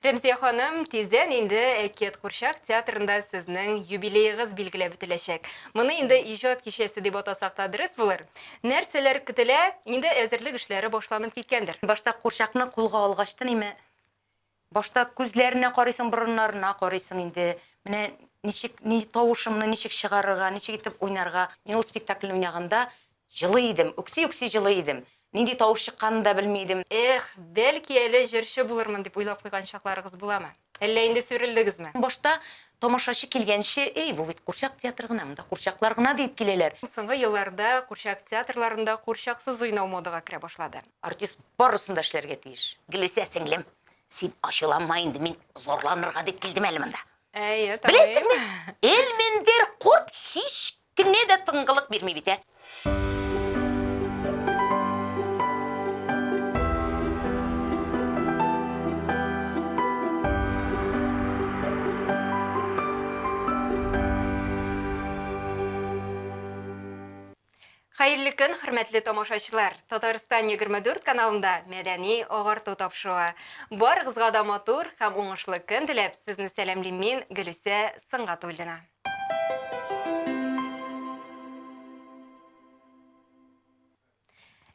Ремзия ханым, тизден инде Әкият Курчак театрында сезнең юбилейгыз билгеләп үтеләчәк. Моны инде иҗат кичәсе дип атасак та дөрес булыр. Нәрсәләр көтелә? Инде әзерлек эшләре башланып киткәндер. Башта Курчакны кулга алгачтан име. Башта күзләренә карыйсың, борыннарына карыйсың инде. Менә ничек тавышымны ничек чыгарырга, ничек итеп уйнарга. Мин ул спектакльне уйнаганда җылы идем, үкси җылы идем. Нинди тавыш чыкканын да белмидем. Эх, бәлки әле җырчы булырмын дип уйлап куйган чакларыгыз буламы? Әллә инде сүрелдегезме? Башта тамашачы килгәнче, бу бит Курчак театры гына, монда курчаклар гына дип киләләр. Соңгы елларда Курчак театрларында курчаксыз уйнау модага керә башлады. Артист барысын да эшләргә тиеш. Гөлүсә сеңлем, син ачуланма инде, мин зорланырга дип килдем әле монда. Беләсеңме? Элмендер курт һич кенә дә тыңгылык бирми бит. Хәерле көн, хөрмәтле тамашачылар. Татарстан 24 каналында мәдәни агарту тапшыруы. Барыгызга да матур һәм уңышлы көн теләп, сезне сәламлыйм мин, Гөлүсә Сыңгатуллина.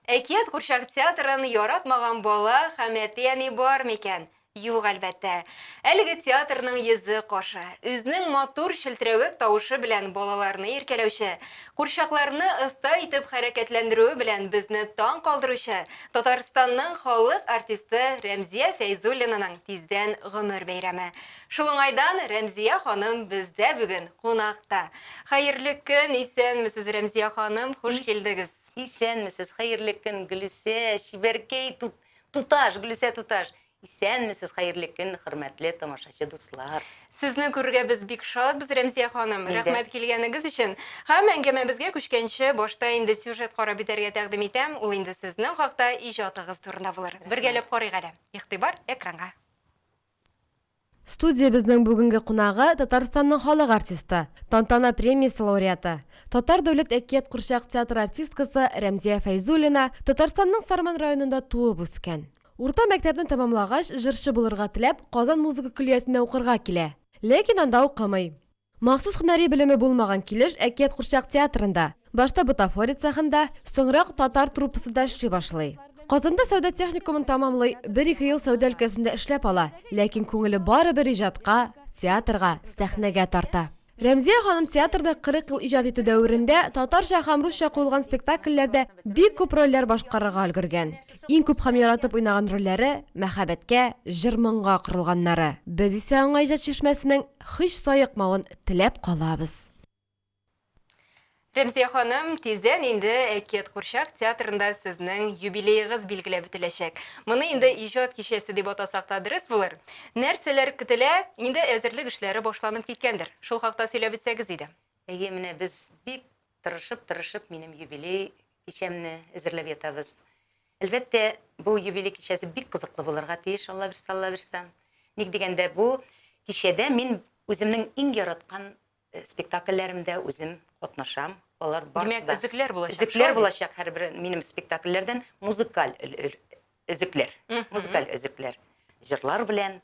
Әкият Курчак театрын яратмаган бала һәм әти-әни бар микән? Юк, әлбәттә. Әлеге театрның йөзе кашы, үзенең матур челтерәвек тавышы белән балаларны иркәләүче, курчакларны оста итеп хәрәкәтләндерүе белән безне таң калдыручы Татарстанның халык артисты Рәмзия Фәйзуллинаның тиздән гомер бәйрәме. Шул уңайдан Рәмзия ханым бездә бүген кунакта. Хәерле көн, исәнмесез, Рәмзия ханым, хуш килдегез. Исәнмесез, хәерле көн, Гөлүсә, Шибәркәй туташ, Гөлүсә туташ. Исәнмесез, хәерле көн, хөрмәтле тамашачы дуслар. Сезне күрергә без бик шатбыз, Рәмзия ханым. Рәхмәт килгәнегез өчен. Һәм әңгәмәбезгә күчкәнче башта инде сюжет карап битәргә тәкъдим итәм. Ул инде сезнең хакта иҗатыгыз турында булыр. Бергәләп карыйк әле. Игътибар экранга. Студия безнең бүгенге кунагы Татарстанның халык артисты, Тантана премиясе лауреаты, Татар дәүләт Әкият Курчак театры артисткасы Рәмзия Фәйзуллина Татарстанның Сарман районында туып үскән. Урта мәктәпне тәмамлагач, җырчы булырга теләп, Казан музыка көллиятенә укырга килә. Ләкин анда укымый. Махсус һөнәри белеме булмаган килеш Әкият Курчак театрында, башта бутафория цехында, соңрак татар труппасында эшли башлый. Казанда сәүдә техникумын тәмамлый, 1-2 ел сәүдә өлкәсендә эшләп ала, ләкин күңеле барыбер иҗатка, театрга, сәхнәгә тарта. Рәмзия ханым театрда 40 ел иҗат итү дәверендә татарча һәм русча куелган спектакльләрдә бик күп рольләр башкарырга өлгергән. Иң күп һәм яратып уйнаган рольләре мәхәббәткә, җыр-моңга корылганнары. Без исә аңа иҗат чишмәсенең һич саекмавын теләп калабыз. Рәмзия ханым, тиздән инде Әкият Курчак театрында сезнең юбилейгыз билгеләп үтеләчәк. Моны инде иҗат кичәсе дип атасак та дөрес булыр. Нәрсәләр көтелә? Инде әзерлек эшләре башланып киткәндер. Шул хакта сөйләп битсәгез иде. Менә без бик тырышып минем юбилей кичәмне әзерләп ятабыз. Әлбәттә, бу юбилей кичәсе бик кызыклы булырга тиеш, Алла бирсә. Ник дигәндә, бу кичәдә мин үземнең иң яраткан спектакльләремдә үзем катнашам. Алар барысы да өзекләр булачак. Өзекләр булачак һәрбер минем спектакльләрдән музыкаль өзекләр. Музыкаль өзекләр. Җырлар белән.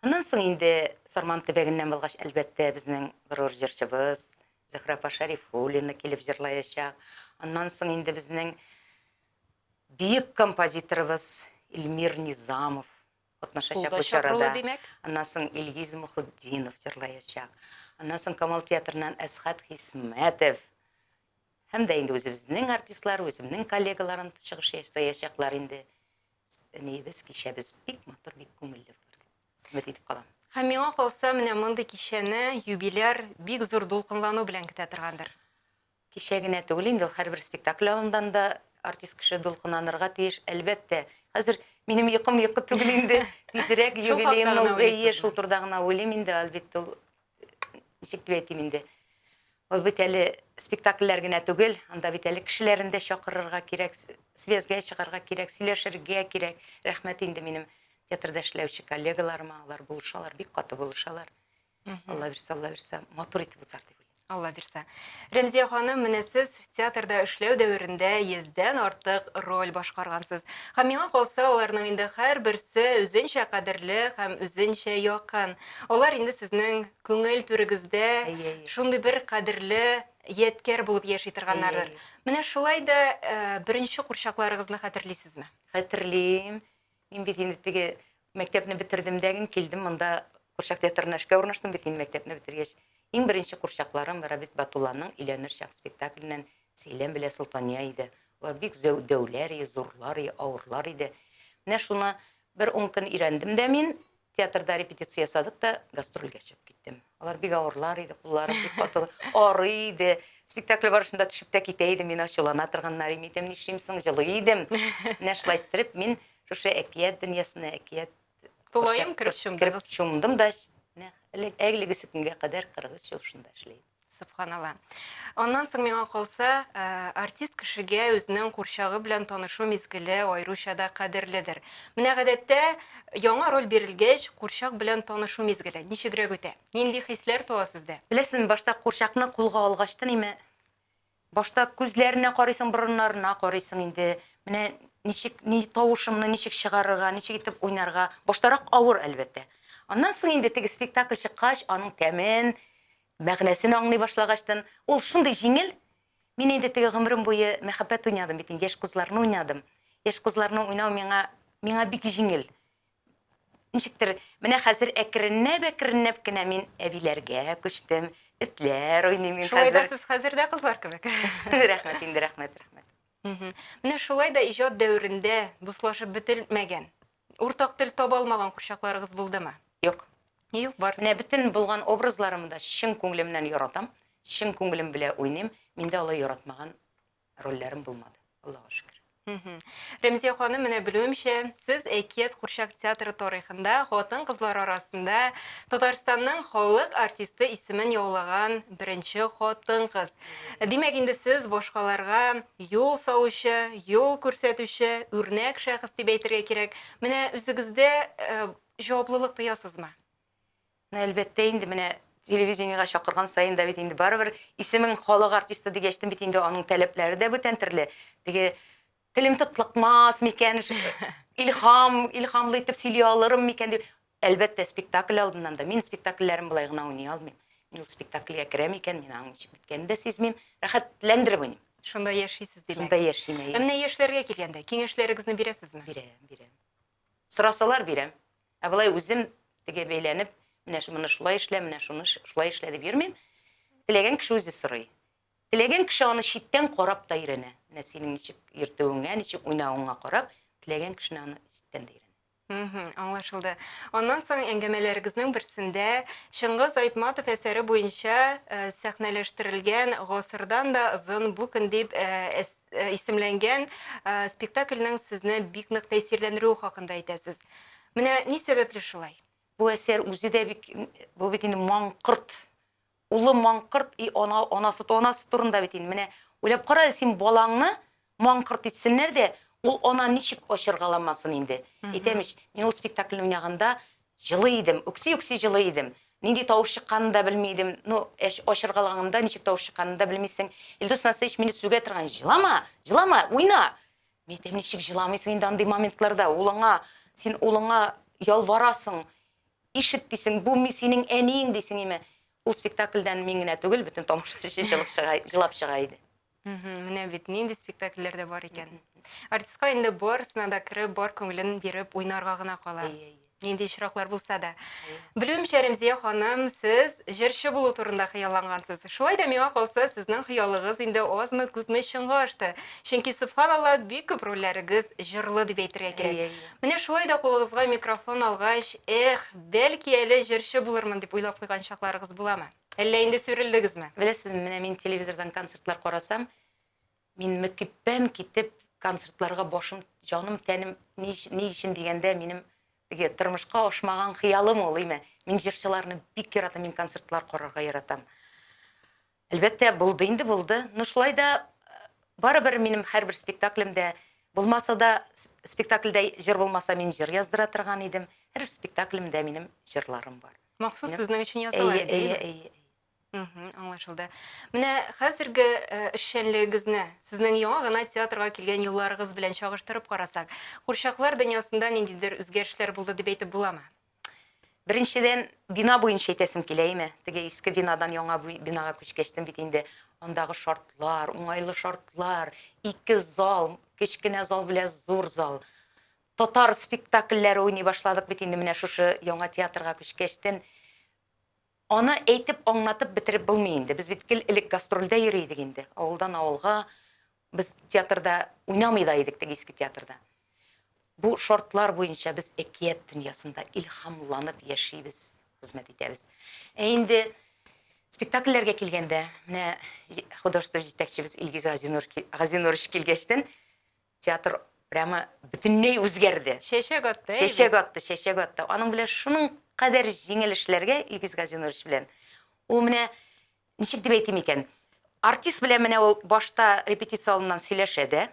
Аннан соң инде Сарман төбәгеннән булгач, әлбәттә, безнең горур җырчыбыз Зөһрә Шәрифуллина килеп җырлаячак. Аннан соң инде безнең бөек композиторыбыз Илмир Низамов катнашачак бу чарада. Аннан соң Илгиз Мухуддинов җырлаячак. Аннан соң Камал театрынан Әсхат Хисмәтов. Һәм дә инде үзебезнең артистлар, үземнең коллегаларым чыгыш ясаячаклар инде. Без кичәбез бик матур, бик күңелле булды. Үмет итеп калам. Һәм миңа калса, менә мондый кичәне юбиляр бик зур дулкынлану белән көтә торгандыр. Кичә генә түгел инде, һәрбер спектакль алындан да артист кеше дулкынланырга тиеш. Әлбәттә, хәзер минем йокым түгел инде. Тизрәк юбилейны шул турда гына уйлыйм инде, әлбәттә. Ничек дип әйтим инде. Ул бит әле спектакльләр генә түгел, анда бит әле кешеләрен дә чакырырга кирәк, связьгә чыгарга кирәк, сөйләшергә кирәк. Рәхмәт инде минем театрда эшләүче коллегаларыма, алар булышалар, бик каты булышалар. Алла бирсә, матур итеп узар дип уйлыйм. Алла бирса. Рәмзия ханым, менә сез театрда эшләү дәверендә 100дән артык роль башкаргансыз. Һәм миңа калса, аларның инде һәрберсе үзенчә кадерле һәм үзенчә якын. Алар инде сезнең күңел түрегездә Әйе. шундый бер кадерле яткәр булып яши торганнардыр. Менә шулай да беренче курчакларыгызны хәтерлисезме? Хәтерлим. Мин бит инде теге мәктәпне бетердем дәген килдем, монда Курчак театрына эшкә урнаштым бит инде мәктәпне бетергәч. Иң беренче курчакларым Рабит Батулланың Иләнер шәхс спектакленнән Сөйләм белә Солтания иде. Алар бик зәүдәүләр, зурлар, авырлар иде. Менә шуны бер 10 көн өйрәндем дә мин театрда репетиция ясадык та гастрольгә чыгып киттем. Алар бик авырлар иде, куллары бик каты, арый иде. Спектакль барышында төшеп тә китә идем, мин ачулана торганнар идем, нишлимсең, җылы идем. Менә шулай иттереп мин шушы әкият дөньясына, әкият Тулаем кіріп шумдым да, әгілігі сүкінге қадар 43 жыл шында эшлейм. Субханалла. Оннан соң миңа калса, артист кешегә үзенең курчагы белән танышу мизгеле аеруча да кадерледер. Менә гадәттә яңа роль бирелгәч, курчак белән танышу мизгеле ничегрәк үтә? Нинди хисләр туа сездә? Беләсең, башта курчакны кулга алгачтан име, башта күзләренә карыйсың, борыннарына карыйсың инде. Менә ни тавышымны ничек чыгарырга, ничек итеп уйнарга, баштарак авыр әлбәттә. Аннан соң инде теге спектакль чыккач, аның тәмен, мәгънәсен аңлый башлагачтан, ул шундый җиңел. Мин инде теге гомерем буе мәхәббәт уйнадым бит, яшь кызларны уйнадым. Яшь кызларны уйнау миңа бик җиңел. Ничектер, менә хәзер әкренләп кенә мин әбиләргә күчтем, этләр уйныйм хәзер. Шулай да сез хәзер дә кызлар кебек. Рәхмәт инде, рәхмәт. Менә шулай да иҗат дәверендә дуслашып бетелмәгән, уртак тел таба алмаган курчакларыгыз булдымы? Юк. Юк, бар. Менә бөтен булган образларымда чын күңелемнән яратам, чын күңелем белән уйныйм. Миндә алай яратмаган рольләрем булмады. Аллаһка шөкер. Рәмзия ханым, менә белүемчә, сез әкият курчак театры тарихында хатын-кызлар арасында Татарстанның халык артисты исемен яулаган беренче хатын-кыз. Димәк, инде сез башкаларга юл салучы, юл күрсәтүче, үрнәк шәхес дип әйтергә кирәк. Менә үзегездә җаваплылык тоясызмы? Әлбәттә инде менә телевидениегә чакырган сайын да бит инде барыбер исемен халык артисты дигәчтен бит инде аның таләпләре дә бүтән төрле. Теге телем тотлыкмас микән, илһамлы итеп сөйли алырым микән дип. Әлбәттә спектакль алдыннан да мин спектакльләрен булай гына уйный алмыйм. Мин спектакльгә керәм икән, мин аның биткәнен дә сизмим, рәхәтләндереп уйныйм. Шунда яшисез димәк. Шунда яшим. Менә яшьләргә килгәндә, киңәшләрегезне бирәсезме? Бирәм. Сорасалар бирәм. Ә болай үзем теге бәйләнеп, менә шуны шулай эшлә, менә шуны шулай эшлә дип йөрмим. Теләгән кеше үзе сорый. Теләгән кеше аны читтән карап та өйрәнә. Менә синең ничек йөртүеңә, ничек уйнавыңа карап, теләгән кешене аны читтән дә өйрәнә. Аңлашылды. Оннан соң әңгәмәләрегезнең берсендә Шыңгыз Айтматов әсәре буенча сәхнәләштерелгән гасырдан да озын бу көн дип исемләнгән спектакльнең сезне бик нык тәэсирләндерүе хакында әйтәсез. Менә ни сәбәпле шулай? Бу әсәр үзе дә бик, бу бит инде маңкырт. Улы маңкырт, анасы турында бит инде. Менә уйлап кара, син балаңны маңкырт итсеннәр дә, ул ана ничек ачыргаламасын инде. Әйтәмич, мин ул спектакльне уйнаганда җылы идем, үкси җылы идем. Нинди тавыш чыкканын да белмидем. Ачыргалаганда ничек тавыш чыкканын да белмисең. Илдус Насыйч мине сүгә торган, җылама, уйна. Мен әйтәм, ничек җыламыйсың инде андый моментларда? Син улыңа ялварасың. Ишет дисең, бу синең әниең дисең име. Ул спектакльдән мин генә түгел, бөтен тамашачы җылап чыга иде. Менә бит нинди спектакльләр дә бар икән. Артистка инде барысына да кереп, бар күңелен биреп уйнарга гына кала. Нинди очраклар булса да. Белүемчә, Рәмзия ханым, сез җырчы булу турында хыяллангансыз. Шулай да миңа калса, сезнең хыялыгыз инде азмы күпме чынга ашты. Чөнки субханалла бик күп рольләрегез җырлы дип әйтергә кирәк. Менә шулай да кулыгызга микрофон алгач, бәлки әле җырчы булырмын дип уйлап куйган чакларыгыз буламы? Әллә инде сүрелдегезме? Беләсезме, менә мин телевизордан концертлар карасам, мин мөкиббән китеп концертларга башым, җаным, тәнем ни өчен дигәндә минем теге тормышка ашмаган хыялым ул име. Мин җырчыларны бик яратам, мин концертлар карарга яратам. Әлбәттә, булды. Ну шулай да барыбер минем һәрбер спектаклемдә булмаса да, спектакльдә җыр булмаса, мин җыр яздыра торган идем. Һәр спектаклемдә минем җырларым бар. Махсус сезнең өчен ясалган. Аңлашылды. Менә хәзерге эшчәнлегегезне, сезнең яңа гына театрга килгән елларыгыз белән чагыштырып карасак, курчаклар дөньясында ниндидер үзгәрешләр булды дип әйтеп буламы? Беренчедән, бина буенча әйтәсем киләйме? Теге иске бинадан яңа бинага күчкәчтем бит инде. Андагы шартлар, уңайлы шартлар, 2 зал, кечкенә зал белән зур зал. Татар спектакльләре уйный башладык бит инде менә шушы яңа театрга күчкәчтен. Аны әйтеп, аңлатып бетереп булмый инде. Без бит элек гастрольдә йөри идек инде. Авылдан авылга без театрда уйнамый да идек, теге иске театрда. Бу шартлар буенча без әкият дөньясында илһамланып яшибез, хезмәт итәбез. Инде спектакльләргә килгәндә, менә художество җитәкчебез Илгиз Газинурович килгәчтен, театр прямо бөтенләй үзгәрде. Чәчәк атты. Чәчәк атты. Аның белән шуның кадәр җиңел эшләргә Илгиз Газинурович белән. Ул менә ничек дип әйтим икән? Артист белән менә ул башта репетиция алыннан сөйләшә дә,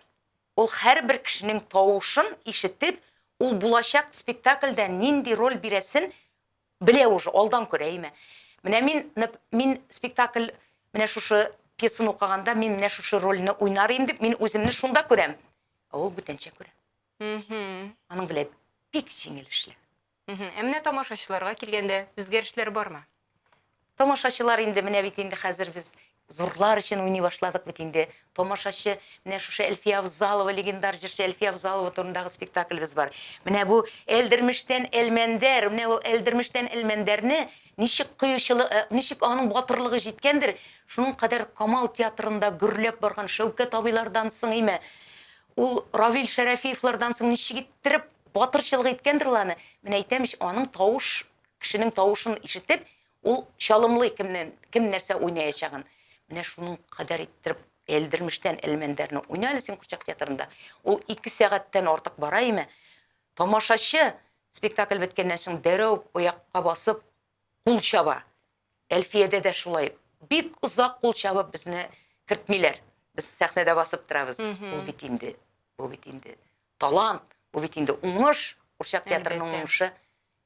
ул һәрбер кешенең тавышын ишетеп, ул булачак спектакльдә нинди роль бирәсен белә уже, алдан күрәйме. Менә мин спектакль, менә шушы пьесаны укыганда, мин менә шушы рольне уйнар идем дип, мин үземне шунда күрәм. Ул бүтәнчә күрә. Аның белән бик җиңел эшләр. Менә тамашачыларга килгәндә үзгәрешләр бармы? Тамашачылар инде менә бит инде хәзер без зурлар өчен уйный башладык бит инде. Тамашачы менә шушы Әлфия Авзалова, легендар җырчы Әлфия Авзалова турындагы спектакльбез бар. Менә бу Элдермештән Элмәндәр, менә ул Элдермештән Элмәндәрне ничек кыючылык, ничек аның батырлыгы җиткәндер, шуның кадәр Камал театрында гөрләп барган Шәүкәт абыйлардан соң име. Ул Равил Шәрәфиевлардан соң ничек иттереп батырчылык иткәндер ланы. Менә әйтәм, аның тавыш, кешенең тавышын ишетеп, ул чалымлы кем нәрсә уйнаячагын. Менә шуның кадәр иттереп Элдермештән Элмәндәрне уйнады син Курчак театрында. Ул 2 сәгатьтән артык бара име. Тамашачы спектакль беткәннән соң дәрәү аякка басып кул чаба. Әлфиядә дә шулай. Бик узак кул чабып безне кертмиләр. Без сәхнәдә басып торабыз. Ул бит инде талант, ул бит инде уңыш, Курчак театрының уңышы.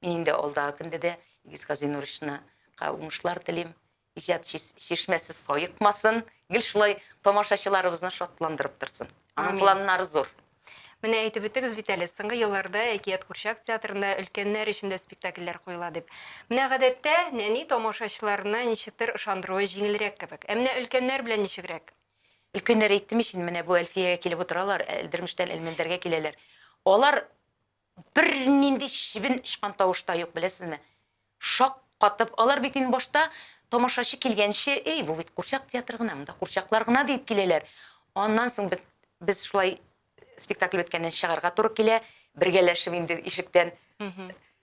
Мин инде алдагы көндә дә Илгиз Газинуровичны уңышлар телим. Иҗат шишмәсе сайыкмасын. Гел шулай тамашачыларыбызны шатландырып торсын. Аның планнары зур. Менә әйтеп үттегез бит әле, соңгы елларда әкият Курчак театрында өлкәннәр өчен дә спектакльләр куела дип. Менә гадәттә нәни тамашачыларны ничектер ышандыруы җиңелрәк кебек. Менә өлкәннәр белән ничегрәк? Өлкәннәр әйттем ишин, менә бу Әлфиягә килеп утыралар, Элдермештән Элмәндәргә киләләр. Алар бер нинди шибен ишкан тавышта юк, беләсезме? Шак катып, алар бит инде башта тамашачы килгәнче, бу бит Курчак театры гына, монда курчаклар гына дип киләләр. Аннан соң без шулай спектакль беткәннән чыгарга туры килә, бергәләшеп инде ишектән.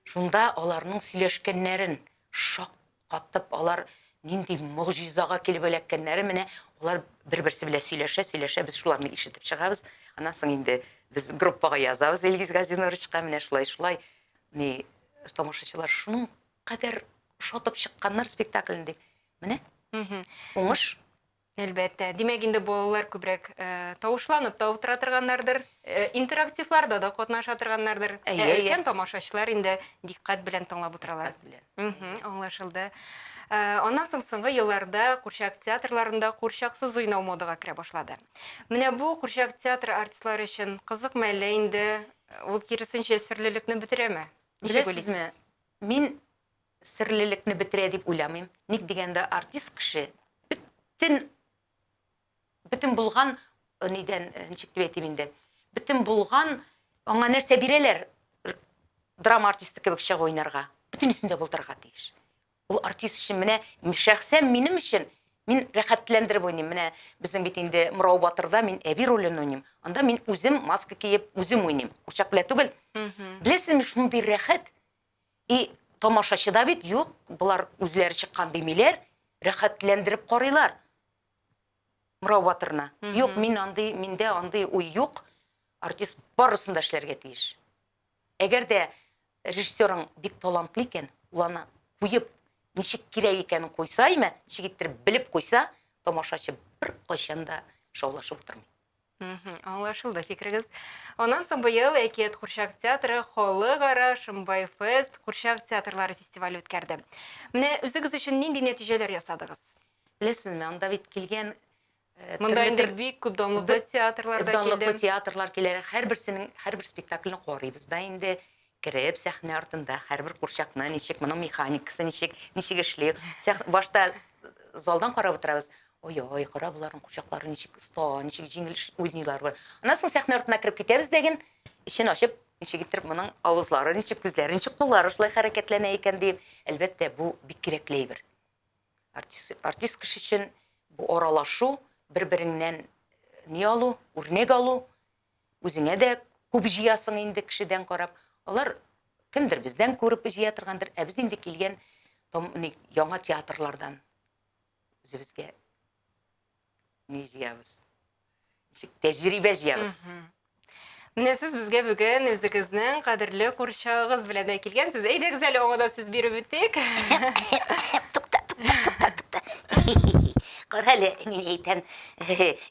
Шунда аларның сөйләшкәннәрен шак катып, алар нинди мөгъҗизага килеп эләккәннәре, менә алар бер-берсе белән сөйләшә, без шуларны ишетеп чыгабыз. Аннан соң инде без группага язабыз Илгиз Газинуровичка, менә шулай, ни тамашачылар шуның кадәр шатып чыкканнар спектакльне дип. Менә уңыш. Әлбәттә. Димәк, инде балалар күбрәк тавышланып та утыра торганнардыр, интерактивларда да катнаша торганнардыр. Өлкән тамашачылар инде диккать белән тыңлап утыралар. Аңлашылды. Аннан соң соңгы елларда Курчак театрларында курчаксыз уйнау модага керә башлады. Менә бу Курчак театры артистлары өчен кызыкмы әллә инде ул киресенчә серлелекне бетерәме? Беләсезме? Мин серлелекне бетерә дип уйламыйм. Ник дигәндә артист кеше бөтен булган нидән ничек дип әйтим инде. Бөтен булган аңа нәрсә бирәләр? Драма артисты кебек чыга уйнарга. Бөтенесендә булдырга тиеш. Ул артист өчен менә шәхсән минем өчен мин рәхәтләндереп уйныйм. Менә безнең бит инде Мурау Батырда мин әби ролен уйныйм. Анда мин үзем маска киеп үзем уйныйм. Курчак белән түгел. Беләсезме, шундый рәхәт. Тамашачыда бит юк, булар үзләре чыккан димиләр, рәхәтләндереп карыйлар. Мурау Батырна. Юк, миндә андый уй юк. Артист барысын да эшләргә тиеш. Әгәр дә режиссерың бик талантлы икән, ул аны куеп, ничек кирәк икәнен куйса, ничек иттереп белеп куйса, тамашачы бер кайчан да шаулашып утырмый. Аңлашылды фикрегез. Онан соң быел Әкият Курчак театры халыкара Шымбай фест Курчак театрлары фестивале үткәрде. Менә үзегез өчен нинди нәтиҗәләр ясадыгыз? Білесізме, анда бит келген Монда инде бик күп данлыклы театрлар да данлыклы килде. театрлар келер. Һәрбір спектакльне карыйбыз да инде. Кереп сәхнә артында һәрбір курчакны ничек, моның механикасы ничек эшләр. Башта залдан карап утырабыз. Ой, кара буларның курчаклары ничек уста, ничек җиңел уйныйлар бар. Аннан соң сәхнә артына кирип китәбез дигән, ишен ачып, ничек итеп моның авызлары, ничек күзләре, ничек куллары шулай хәрәкәтләнә икән дип, әлбәттә бу бик кирәкле әйбер. Артист кеше өчен бу аралашу, бер-береңнән ни алу, үрнәк алу, үзеңә дә күп җыясың инде кешедән карап. Алар кемдер бездән күреп җыя торгандыр, ә без инде килгән яңа театрлардан үзебезгә ни җыябыз. Тәҗрибә җыябыз. Менә сез безгә бүген үзегезнең кадерле курчагыгыз белән дә килгәнсез. Әйдәгез әле аңа сүз биреп үтик. Кара әле, мин әйтәм,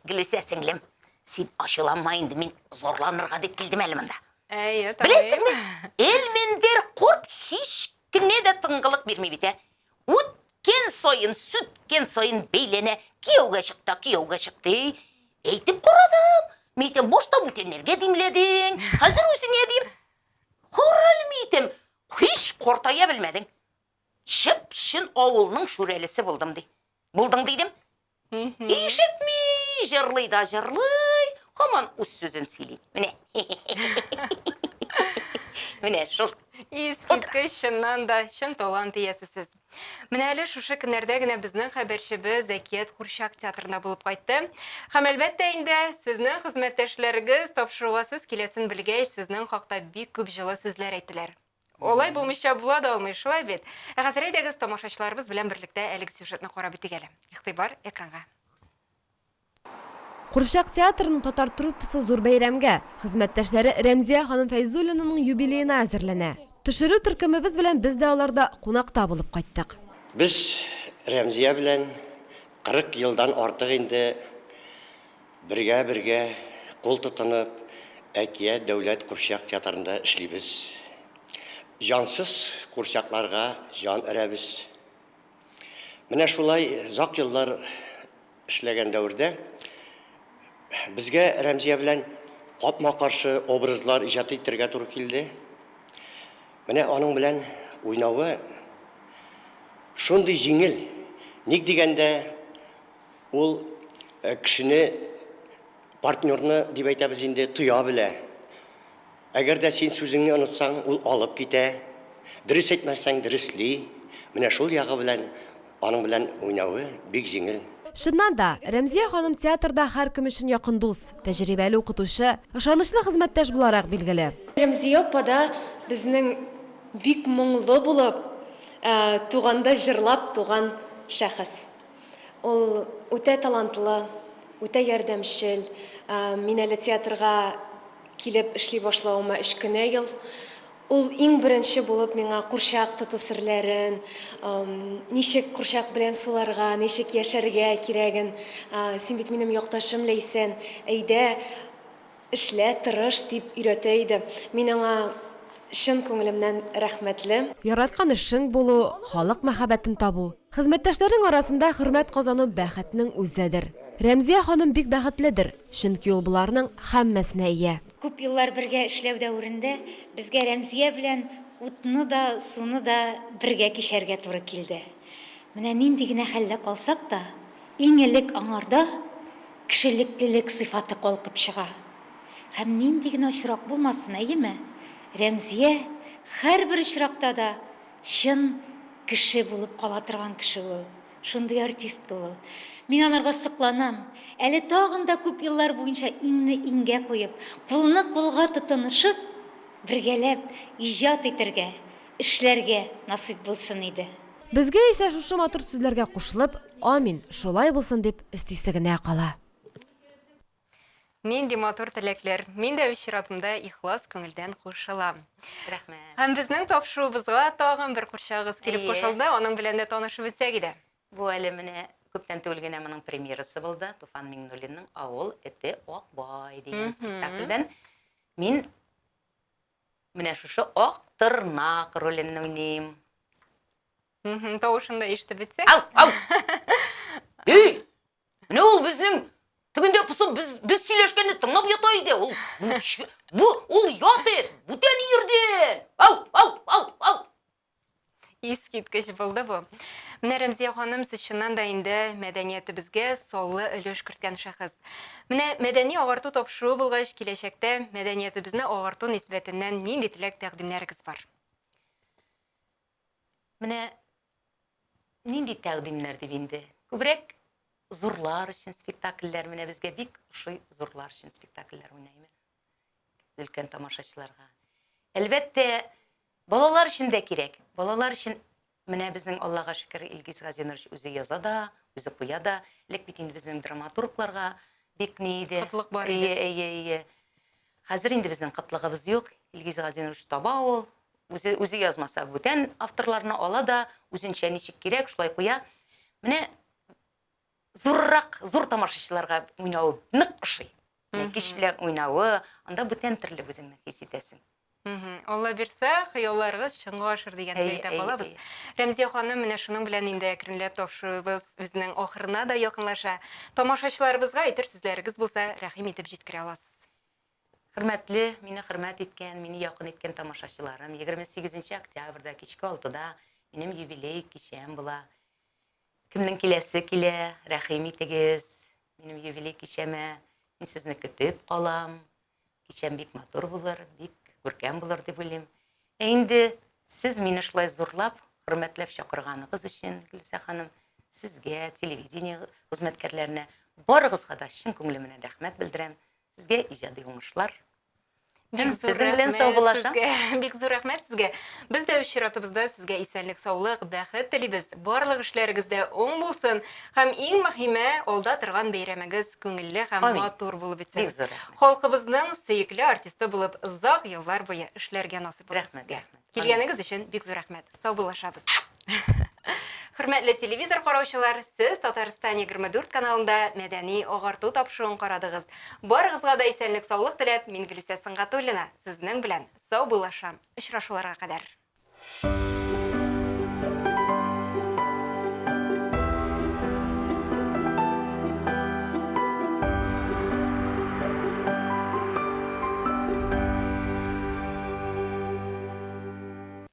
Гөлүсә сеңлем, син ачуланма инде, мин зорланырга дип килдем әле монда. Беләсеңме? Элмендер курт һич кенә дә тыңгылык бирми бит, Үткен сайын, сүткен сайын бәйләнә, кияүгә чыкты. Әйтеп карадым. Митем бошта бүтәннәргә димләдең. Хәзер үзеңә дим. Корал митем, һич картая белмәдең. Чып-чын авылның шүрәлесе булдым ди. Булдың дидем. Ишетми, җырлый да җырлый, һаман үз сүзен сөйли. Менә шул. Искиткеч чыннан да чын талант иясесез. Менә әле шушы көннәрдә генә безнең хәбәрчебез Әкият Курчак театрында булып кайтты. Һәм әлбәттә инде сезнең хезмәттәшләрегез тапшыруга сез киләсен белгәч, сезнең хакта бик күп җылы сүзләр әйттеләр. Олай булмыйча була да алмый, шулай бит. Хәзер әйдәгез тамашачыларыбыз белән берлектә әлеге сюжетны карап үтик әле. Игътибар экранга. Курчак театрының татар труппасы зур бәйрәмгә, хезмәттәшләре Рәмзия ханым Фәйзуллинаның юбилеена әзерләнә. Төшерү төркемебез белән без дә аларда кунакта булып кайттык. Biz Рәмзия белән 40 елдан артык инде бергә кул тотынып, Әкият дәүләт Курчак театрында эшлибез. Жансыз курчакларга жан өрәбез. Менә шулай зак еллар эшләгән дәврдә безгә Рәмзия белән капма-каршы образлар иҗат итәргә туры килде. Менә аның белән уйнавы шундый җиңел. Ник дигәндә ул кешене партнерны дип әйтәбез инде тоя белә. Әгәр дә син сүзеңне онытсаң, ул алып китә. Дөрес әйтмәсәң, дөресли. Менә шул ягы белән аның белән уйнавы бик җиңел. Шуннан да Рәмзия ханым театрда һәркем өчен якын дус, тәҗрибәле укытучы, ышанычлы хезмәттәш буларак билгеле. Рәмзия апада безнең бик моңлы булып, туганда җырлап туган шәхес. Ул үтә талантлы, үтә ярдәмчел. Мин әле театрга килеп эшли башлавыма 3 кенә ел. Ул иң беренче булып миңа курчак тоту серләрен, ничек курчак белән суларга, ничек яшәргә кирәген, син бит минем якташым Ләйсән, әйдә эшлә, тырыш дип өйрәтә иде. Мин аңа чын күңелемнән рәхмәтле. Яраткан эшең булу, халык мәхәббәтен табу. Хезмәттәшләрең арасында хөрмәт казану бәхетнең үзедер. Рәмзия ханым бик бәхетледер, чөнки ул буларның һәммәсенә ия. Күп еллар бергә эшләү дәврендә безгә Рәмзия белән утны да, суны да бергә кишәргә туры килде. Менә нинди генә хәлдә калсак та, иң элек аңарда кешелеклелек сыйфаты калкып чыга. Һәм нинди генә очрак булмасын, әйеме? Рәмзия һәрбер очракта да чын кеше булып кала торган кеше ул. Шундый артистка ул. Мин анарга сокланам. Әле тагын да күп еллар буенча иңне иңгә куеп, кулны кулга тотынышып, бергәләп иҗат итәргә, эшләргә насыйп булсын иде. Безгә исә шушы матур сүзләргә кушылып, амин, шулай булсын дип истисе генә кала. Нинди матур теләкләр. Мин дә үз чиратымда ихлас күңелдән кушылам. Рәхмәт. Һәм безнең тапшыруыбызга тагын бер курчагыз килеп кушылды. Аның белән дә танышып үтсәк иде. Бу әле менә көптән түгел генә моның премьерасы булды. Туфан Миңнуллинның «Авыл эте Акбай» дигән спектакльдән мин менә шушы ак тырнак ролен уйныйм. Тавышында ишетеп бетсә. Ау! Эй! Менә ул безнең тегендә пысып без сөйләшкәнне тыңлап ята иде. Ул ят ит, бүтән йөрдән. Ау! Искиткеч булды бу. Менә Рәмзия ханым сез чыннан да инде мәдәниятебезгә саллы өлеш керткән шәхес. Менә мәдәни агарту тапшыру булгач, киләчәктә мәдәниятебезне агарту нисбәтеннән нинди теләк тәкъдимнәрегез бар? Менә нинди тәкъдимнәр дип инде. Күбрәк зурлар өчен спектакльләр, менә безгә бик ошый зурлар өчен спектакльләр уйнаймы. Өлкән тамашачыларга. Әлбәттә, балалар өчен дә кирәк. Балалар өчен менә безнең Аллага шөкер Илгиз Газинович үзе яза да, үзе куя да. Лек бит инде безнең драматургларга бик ни иде. Кытлык бар иде. Ие. Хәзер инде безнең кытлыгыбыз юк. Илгиз Газинович таба ул. Үзе язмаса, бүтән авторларны ала да, үзенчә ничек кирәк, шулай куя. Менә зур тамашачыларга уйнавы нык ошый. Кич белән уйнавы, анда бүтән төрле үзеңне хис итәсең. Алла бирсә, хыялларыгыз чынга ашыр дигән әйтә калабыз. Рәмзия ханым, менә шуның белән инде әкренләп тапшырыбыз үзенең ахырына да якынлаша. Тамашачыларыбызга әйтер сүзләрегез булса, рәхим итеп җиткерә аласыз. Хөрмәтле, мине хөрмәт иткән, мине якын иткән тамашачыларым, 28 октябрьдә кичке 6-да минем юбилей кичәм була. Кемнең киләсе килә, рәхим итегез. Минем юбилей кичәмә мин сезне көтеп калам. Кичәм бик матур булыр, бик күркәм булыр дип уйлыйм. Инде сез мине шулай зурлап, хөрмәтләп чакырганыгыз өчен, Гөлсә ханым, сезгә, телевидение хезмәткәрләренә, барыгызга да чын күңелемнән рәхмәт белдерәм. Сезгә иҗади уңышлар. Сезнең белән сау булашам. Бик зур рәхмәт сезгә. Без дә үз чиратыбызда сезгә исәнлек, саулык, бәхет телибез. Барлык эшләрегездә оң булсын һәм иң мөһиме, алда торган бәйрәмегез күңелле һәм матур булып үтсен. Халкыбызның сөекле артисты булып озак еллар буе эшләргә насыйп булсын. Килгәнегез өчен бик зур рәхмәт. Сау булашабыз. Хөрмәтле телевизор караучылар, сез Татарстан 24 каналында мәдәни агарту тапшыруын карадыгыз. Барыгызга да исәнлек, саулык теләп, мин Гөлүсә Сыңгатуллина сезнең белән сау булашам. Очрашуларга кадәр.